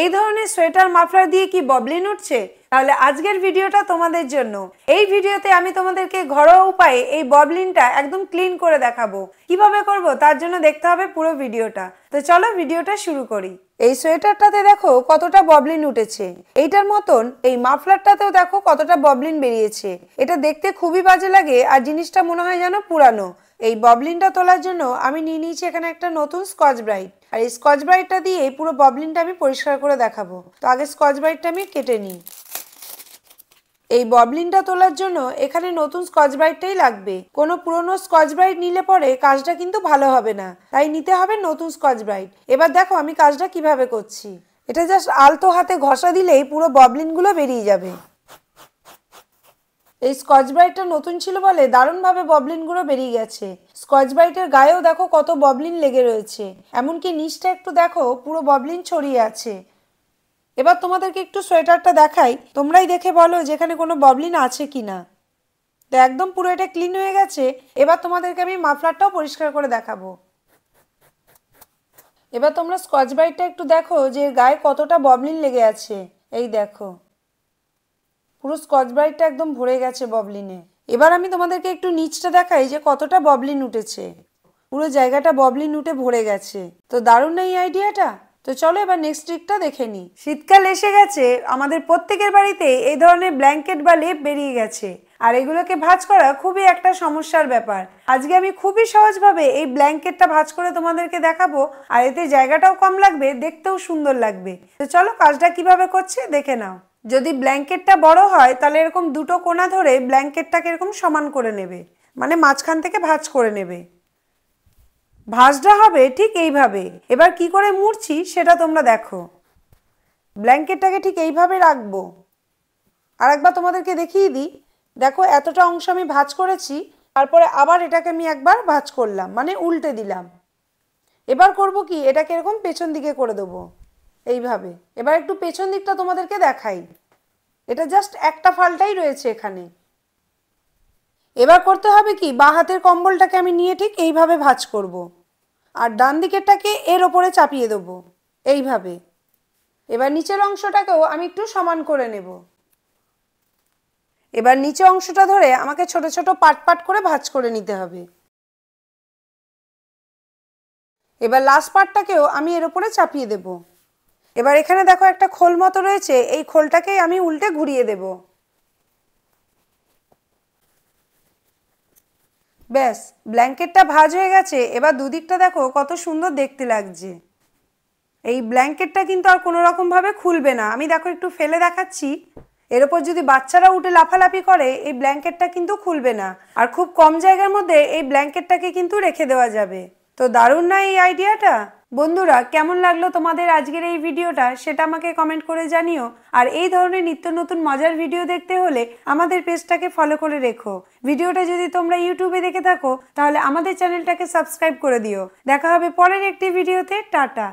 এই ধরনের sweater muffler দিয়ে কি ববলিন উঠছে? তাহলে আজকের ভিডিওটা তোমাদের জন্য। এই ভিডিওতে আমি তোমাদেরকে ঘরোয়া উপায়ে এই ববলিনটা একদম ক্লিন করে দেখাবো। কিভাবে করব তার জন্য দেখতে হবে পুরো ভিডিওটা। তো চলো ভিডিওটা শুরু করি। এই সোয়েটারটাতে দেখো কতটা ববলিন উঠেছে। এইটার মতন এই মাফলারটাতেও দেখো কতটা ববলিন বেরিয়েছে। এটা দেখতে খুবই বাজে লাগে আর জিনিসটা মনে হয় যেন পুরানো। এই ববলিনটা তোলার জন্য আমি নিয়ে নিয়েছি এখানে একটা নতুন স্কচ ব্রাইট। আর এই স্কচ ব্রাইটটা দিয়ে পুরো ববলিনটা আমি পরিষ্কার করে দেখাবো। তো আগে স্কচ ব্রাইটটা আমি কেটে নিই। এই ববলিনটা তোলার জন্য এখানে নতুন স্কচ ব্রাইটটাই লাগবে। কোনো পুরনো স্কচ ব্রাইট নিলে পরে কাজটা কিন্তু ভালো হবে না, তাই নিতে হবে নতুন স্কচ ব্রাইট। এবার দেখো আমি কাজটা কিভাবে করছি। এটা জাস্ট আলতো হাতে ঘষা দিলেই পুরো ববলিনগুলো বেরিয়ে যাবে। এই স্কচ ব্রাইটটা নতুন ছিল বলে দারুণভাবে ববলিনগুলো বেরিয়ে গেছে। স্কচ ব্রাইটের গায়েও দেখো কত ববলিন লেগে রয়েছে, এমনকি নিচটা একটু দেখো পুরো ববলিন ছড়িয়ে আছে। এবার তোমাদেরকে একটু সোয়েটারটা দেখাই, তোমরাই দেখে বলো যেখানে কোনো ববলিন আছে কিনা। তো একদম পুরো এটা ক্লিন হয়ে গেছে। এবার তোমাদেরকে আমি মাফলারটাও পরিষ্কার করে দেখাবো। এবার তোমরা স্কচ ব্রাইটটা একটু দেখো যে গায়ে কতটা ববলিন লেগে আছে। এই দেখো পুরো স্কচ ব্রাইটটা একদম ভরে গেছে ববলিনে। এবার আমি তোমাদেরকে একটু নিচটা দেখাই যে কতটা ববলিন উঠেছে। পুরো জায়গাটা ববলিন উঠে ভরে গেছে। তো দারুণ না এই আইডিয়াটা? তো চলো এবার নেক্সট ট্রিকটা দেখে নিই। শীতকাল এসে গেছে, আমাদের প্রত্যেকের বাড়িতে এই ধরনের ব্ল্যাঙ্কেট বা লেপ বেরিয়ে গেছে। আর এগুলোকে ভাঁজ করা খুবই একটা সমস্যার ব্যাপার। আজকে আমি খুবই সহজভাবে এই ব্ল্যাঙ্কেটটা ভাঁজ করে তোমাদেরকে দেখাবো। আর এতে জায়গাটাও কম লাগবে, দেখতেও সুন্দর লাগবে। তো চলো কাজটা কিভাবে করছে দেখে নাও। যদি ব্ল্যাঙ্কেটটা বড় হয় তাহলে এরকম দুটো কোণা ধরে ব্ল্যাঙ্কেটটাকে এরকম সমান করে নেবে, মানে মাঝখান থেকে ভাঁজ করে নেবে। ভাঁজটা হবে ঠিক এইভাবে। এবার কি করে মুড়ছি সেটা তোমরা দেখো। ব্ল্যাঙ্কেটটাকে ঠিক এইভাবে রাখবো। আর একবার তোমাদেরকে দেখিয়ে দিই। দেখো এতটা অংশ আমি ভাঁজ করেছি, তারপরে আবার এটাকে আমি একবার ভাঁজ করলাম, মানে উল্টে দিলাম। এবার করব কি, এটাকে এরকম পেছন দিকে করে দেবো এইভাবে। এবার একটু পেছন দিকটা তোমাদেরকে দেখাই। এটা জাস্ট একটা ফালটাই রয়েছে এখানে। এবার করতে হবে কি, বাঁ হাতের কম্বলটাকে আমি নিয়ে ঠিক এইভাবে ভাঁজ করব। আর ডান দিকেরটাকে এর ওপরে চাপিয়ে দেবো এইভাবে। এবার নিচের অংশটাকেও আমি একটু সমান করে নেব। এবার নিচে অংশটা ধরে আমাকে ছোট ছোট পাট পাট করে ভাঁজ করে নিতে হবে। এবার লাস্ট পার্টটাকেও আমি এর ওপরে চাপিয়ে দেব। এবার এখানে দেখো একটা খোল মতো রয়েছে, এই খোলটাকেই আমি উল্টে ঘুরিয়ে দেব। ব্যাস, ব্ল্যাঙ্কেটটা ভাঁজ হয়ে গেছে। এবার দুদিকটা দেখো কত সুন্দর দেখতে লাগছে। এই ব্ল্যাঙ্কেটটা কিন্তু আর কোনো রকমভাবে খুলবে না। আমি দেখো একটু ফেলে দেখাচ্ছি। এর ওপর যদি বাচ্চারা উঠে লাফালাফি করে এই ব্ল্যাঙ্কেটটা কিন্তু খুলবে না। আর খুব কম জায়গার মধ্যে এই ব্ল্যাঙ্কেটটাকে কিন্তু রেখে দেওয়া যাবে। তো দারুণ না এই আইডিয়াটা? বন্ধুরা কেমন লাগলো তোমাদের আজকের এই ভিডিওটা সেটা আমাকে কমেন্ট করে জানিও। আর এই ধরনের নিত্য নতুন মজার ভিডিও দেখতে হলে আমাদের পেজটাকে ফলো করে রেখো। ভিডিওটা যদি তোমরা ইউটিউবে দেখে থাকো তাহলে আমাদের চ্যানেলটাকে সাবস্ক্রাইব করে দিও। দেখা হবে পরের একটি ভিডিওতে। টাটা।